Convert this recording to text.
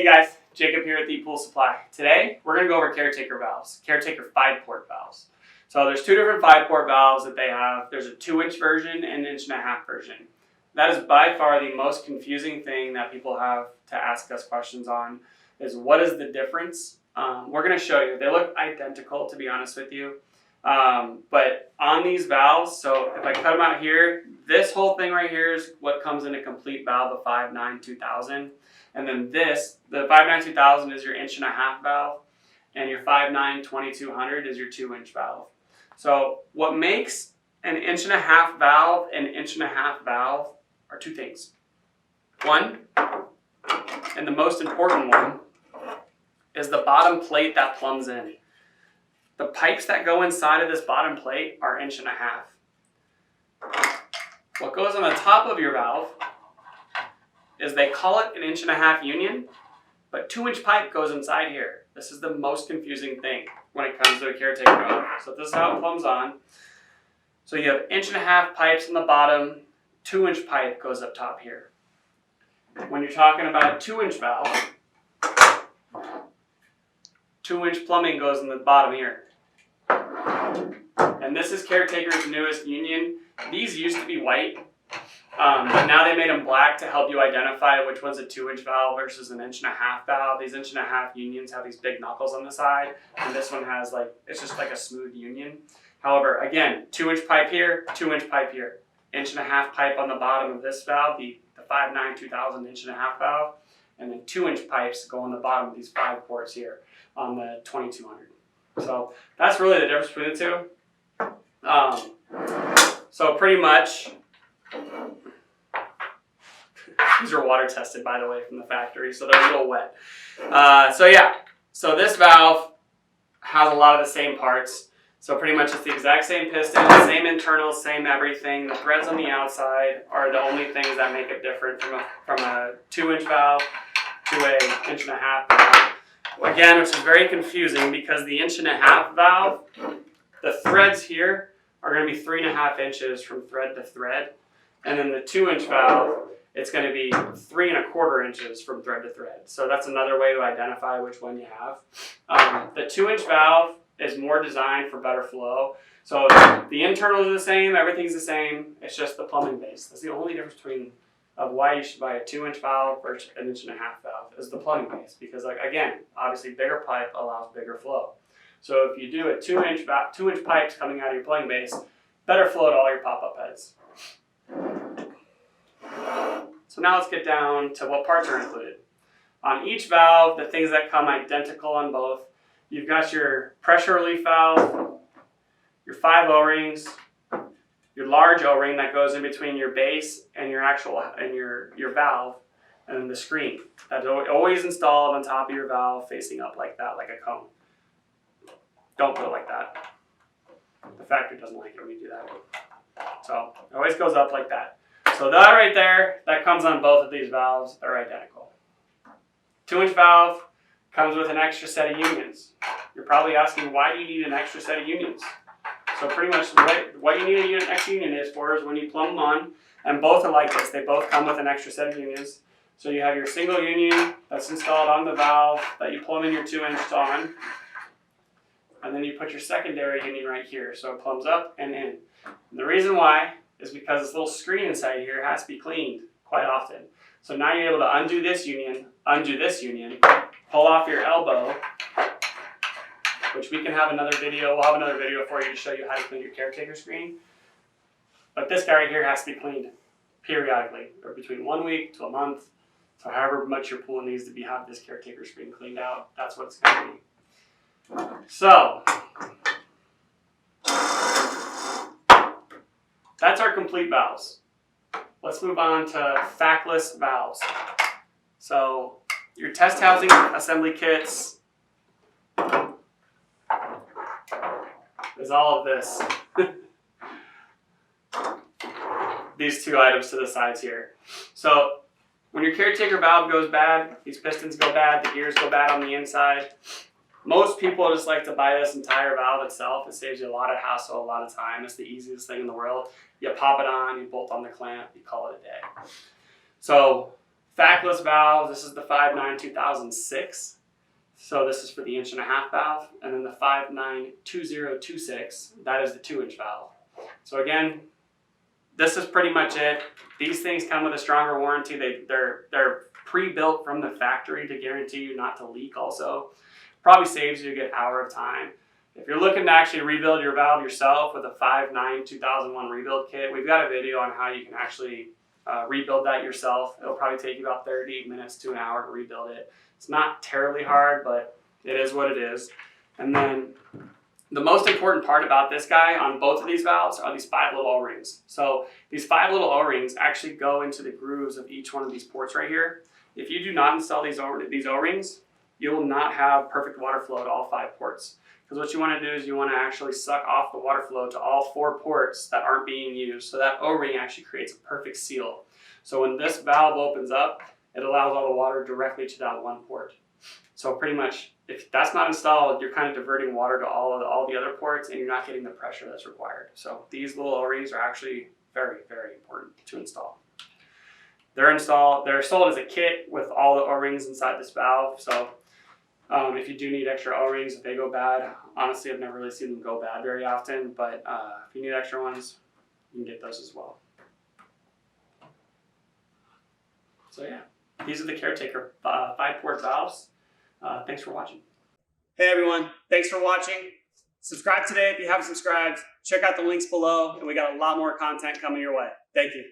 Hey guys, Jacob here at the Pool Supply. Today, we're going to go over Caretaker valves, Caretaker 5-port valves. So there's two different 5-port valves that they have. There's a 2-inch version and an 1.5-inch version. That is by far the most confusing thing that people have to ask us questions on, is what is the difference? We're going to show you. They look identical, to be honest with you. But on these valves, so if I cut them out here, this whole thing right here is what comes in a complete valve, the 5.9-2000. And then this, the 5.9-2000 is your 1.5-inch valve, and your 5.9-2200 is your 2-inch valve. So what makes an 1.5-inch valve an 1.5-inch valve are two things. One, and the most important one, is the bottom plate that plumbs in. The pipes that go inside of this bottom plate are 1.5 inches. What goes on the top of your valve is they call it an 1.5-inch union, but 2-inch pipe goes inside here. This is the most confusing thing when it comes to a Caretaker valve. So this is how it plumbs on. So you have 1.5-inch pipes on the bottom, 2-inch pipe goes up top here. When you're talking about a 2-inch valve, 2-inch plumbing goes in the bottom here. And this is Caretaker's newest union. These used to be white, but now they made them black to help you identify which one's a 2-inch valve versus an 1.5-inch valve. These 1.5-inch unions have these big knuckles on the side, and this one has it's just like a smooth union. However, again, 2-inch pipe here, 2-inch pipe here. 1.5-inch pipe on the bottom of this valve, the 5.9-2000 1.5-inch valve, and then 2-inch pipes go on the bottom of these 5 ports here on the 2200. So that's really the difference between the two. So pretty much, these are water tested, by the way, from the factory, so they're a little wet. So this valve has a lot of the same parts. So pretty much it's the exact same piston, same internals, same everything. The threads on the outside are the only things that make it different from a 2-inch valve to a 1.5-inch valve. Again, which is very confusing because the 1.5-inch valve, the threads here are going to be 3.5 inches from thread to thread. And then the 2-inch valve, it's going to be 3.25 inches from thread to thread. So that's another way to identify which one you have. The 2-inch valve is more designed for better flow. So the internals are the same, everything's the same, it's just the plumbing base. That's the only difference between why you should buy a 2-inch valve versus an 1.5-inch valve is the plumbing base. Because again, obviously bigger pipe allows bigger flow. So if you do a 2-inch pipes coming out of your plumbing base, better flow to all your pop-up heads. So now let's get down to what parts are included. On each valve, the things that come identical on both, you've got your pressure relief valve, your 5 O-rings, your large O-ring that goes in between your base and your your valve, and then the screen that's always installed on top of your valve facing up like that, like a cone. Don't put it like that. The factory doesn't like it when you do that. So it always goes up like that. So that right there, that comes on both of these valves, they're identical. 2-inch valve comes with an extra set of unions. You're probably asking, why do you need an extra set of unions? So pretty much what you need an extra union is for is when you plumb them on, and both are like this. They both come with an extra set of unions. So you have your single union that's installed on the valve that you plumb in your 2-inch on, and then you put your secondary union right here, so it plumbs up and in. And the reason why is because this little screen inside here has to be cleaned quite often. So now you're able to undo this union, pull off your elbow, which we can have another video. We'll have another video for you to show you how to clean your Caretaker screen. But this guy right here has to be cleaned periodically, or between 1 week to a month. So however much your pool needs to have this Caretaker screen cleaned out, that's what it's going to be. So that's our complete valves. Let's move on to factless valves. So your test housing assembly kits is all of this. These two items to the sides here. So when your Caretaker valve goes bad, these pistons go bad, the gears go bad on the inside. Most people just like to buy this entire valve itself. It saves you a lot of hassle, a lot of time. It's the easiest thing in the world. You pop it on, you bolt on the clamp, you call it a day. So Factless valve, this is the 5.9/2006. So this is for the 1.5-inch valve. And then the 5.9/2026, that is the 2-inch valve. So again, this is pretty much it. These things come with a stronger warranty. They're pre-built from the factory to guarantee you not to leak also. Probably saves you a good hour of time. If you're looking to actually rebuild your valve yourself with a 5.9/2001 rebuild kit, we've got a video on how you can actually rebuild that yourself. It'll probably take you about 30 minutes to an hour to rebuild it. It's not terribly hard, but it is what it is. And then the most important part about this guy on both of these valves are these 5 little O-rings. So these 5 little O-rings actually go into the grooves of each one of these ports right here. If you do not install these O-rings, you will not have perfect water flow to all 5 ports. Because what you want to do is you want to actually suck off the water flow to all 4 ports that aren't being used. So that O-ring actually creates a perfect seal. So when this valve opens up, it allows all the water directly to that one port. So pretty much, if that's not installed, you're kind of diverting water to all the other ports, and you're not getting the pressure that's required. So these little O-rings are actually very, very important to install. They're sold as a kit with all the O-rings inside this valve. So if you do need extra O-rings, if they go bad, honestly, I've never really seen them go bad very often, but if you need extra ones, you can get those as well. So yeah, these are the Caretaker 5-port valves. Thanks for watching. Hey everyone, thanks for watching. Subscribe today if you haven't subscribed. Check out the links below, and we got a lot more content coming your way. Thank you.